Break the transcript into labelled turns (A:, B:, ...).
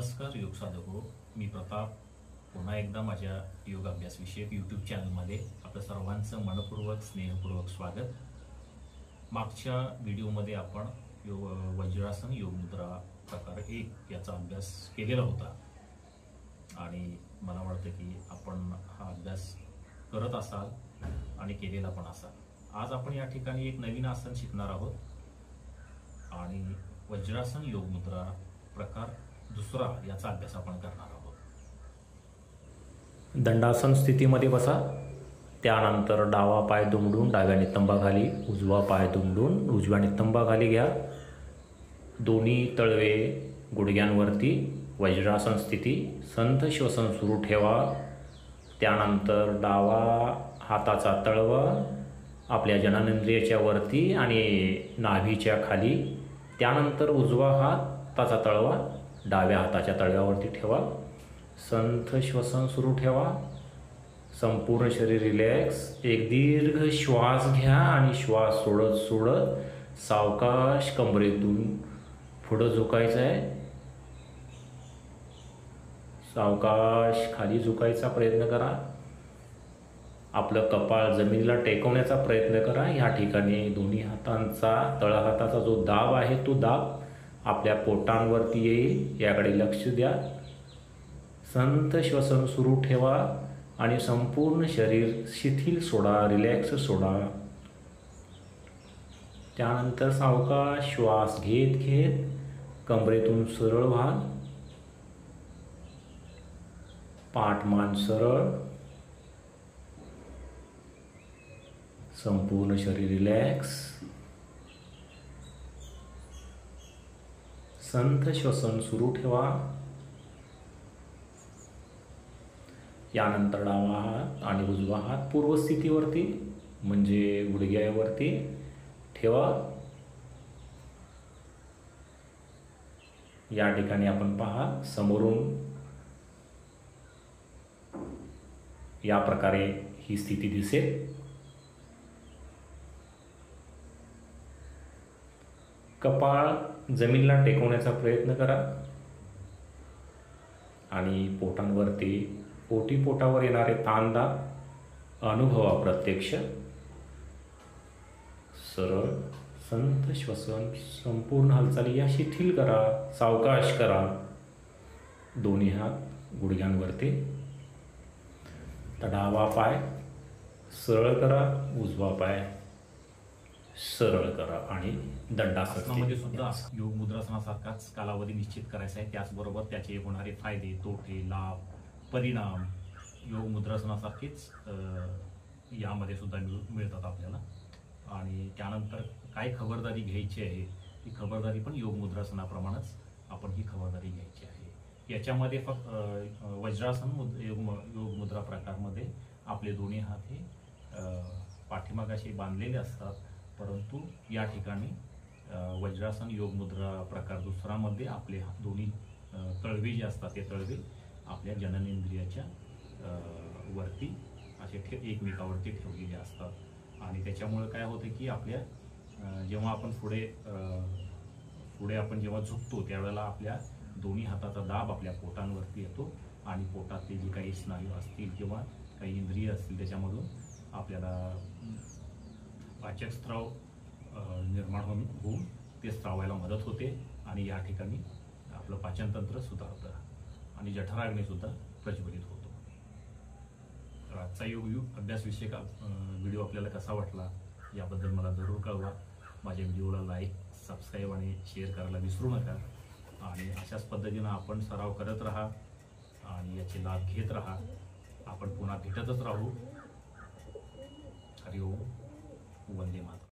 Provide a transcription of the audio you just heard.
A: नमस्कार योग साधको, मी प्रताप पुन्हा एकदा माझ्या योग अभ्यास विषयक यूट्यूब चॅनलमध्ये आपलं सर्वांचं मनपूर्वक स्नेहपूर्वक स्वागत। मागच्या व्हिडिओमध्ये आपण वज्रासन योग मुद्रा प्रकार 1 याचा अभ्यास केलेला होता आणि मला वाटतं की आपण हा अभ्यास करत असाल आणि केलेला पण असाल। आज आपण या ठिकाणी एक नवीन आसन शिकणार आहोत आणि वज्रासन योग मुद्रा प्रकार 2 याचा अभ्यास आपण करणार आहोत।
B: दंडासन स्थितीमध्ये बसा। त्यानंतर डावा पाय दुमडून डाव्या नितंबाखाली, उजवा पाय दुमडून उजव्या नितंबाखाली घ्या। दोन्ही तळवे गुडघ्यांवरती, वज्रासन स्थिती। संथ श्वसन सुरू ठेवा। त्यानंतर डावा हाताचा तळवा आपल्या जननेंद्रियाच्या वरती आणि नाभीच्या खाली। त्यानंतर उजवा हाताचा तळवा डाव्या हाताच्या तळव्यावरती ठेवा। संथ श्वसन सुरू ठेवा। संपूर्ण शरीर रिलॅक्स। एक दीर्घ श्वास घ्या आणि श्वास सोडत सोडत सावकाश कमरेतून पुढे झुकायचं आहे। सावकाश खाली झुकायचा प्रयत्न करा। आपलं कपाळ जमिनीला टेकवण्याचा प्रयत्न करा। या ठिकाणी दोन्ही हातांचा तळहाताचा जो दाब आहे तो दाब आपल्या पोटांवरती येईल, याकडे लक्ष द्या। संथ श्वसन सुरू ठेवा आणि संपूर्ण शरीर शिथिल सोडा, रिलॅक्स सोडा। त्यानंतर सावकाश श्वास घेत घेत कमरेतून सरळ व्हा। पाठमान सरळ, संपूर्ण शरीर रिलॅक्स। संथ श्वसन सुरू ठेवा। यानंतर डावा हात आणि उजवा हात पूर्वस्थितीवरती म्हणजे गुडघ्यावरती ठेवा। या ठिकाणी आपण पहा, समोरून या प्रकारे ही स्थिती दिसेल। कपाळ जमिनीला टेकवण्याचा प्रयत्न करा आणि पोटांवरती पोटावर येणारे ताणदाब अनुभवा प्रत्यक्ष। सरळ संथ श्वसन, संपूर्ण हालचाली या शिथिल करा, सावकाश करा। दोन्ही हात गुडघ्यांवरती। तर डावा पाय सरळ करा, उजवा पाय सरळ करा आणि
A: दंडासनामध्ये सुद्धा योग मुद्रासनासारखाच कालावधी निश्चित करायचा आहे। त्याचबरोबर त्याचे होणारे फायदे, तोटे, लाभ, परिणाम योग मुद्रासनासारखेच यामध्ये सुद्धा मिळतात आपल्याला। आणि त्यानंतर काय खबरदारी घ्यायची आहे, ही खबरदारी पण योग मुद्रासनाप्रमाणेच आपण ही खबरदारी घ्यायची आहे। याच्यामध्ये फक्त वज्रासन योग मुद्रा प्रकारमध्ये आपले दोन्ही हात हे पाठीमागाशी बांधलेले असतात, परंतु या ठिकाणी वज्रासन योग मुद्रा प्रकार 2 मध्ये आपले दोन्ही तळवे जे असतात ते तळवे आपल्या जननेंद्रियाच्या वरती असे एकमेकावरती ठेवलेले असतात। आणि त्याच्यामुळे काय होतं की आपल्या जेव्हा आपण पुढे आपण जेव्हा झुकतो त्यावेळेला आपल्या दोन्ही हाताचा दाब आपल्या पोटांवरती येतो आणि पोटातले जे काही स्नायू असतील किंवा काही इंद्रिय असतील त्याच्यामधून आपल्याला पाचक स्त्राव निर्माण होऊन ते स्त्रावायला मदत होते आणि या ठिकाणी आपलं पाचनतंत्र सुधारतं आणि जठराग्नी सुद्धा प्रज्वलित होतो। तर आजचा योग अभ्यास विषयक व्हिडिओ आपल्याला कसा वाटला याबद्दल मला जरूर कळवा। माझ्या व्हिडिओला लाईक, सबस्क्राईब आणि शेअर करायला विसरू नका। आणि अशाच पद्धतीनं आपण सराव करत राहा आणि याचे लाभ घेत राहा। आपण पुन्हा भेटतच राहू। हरिओम, वंदे मातरम।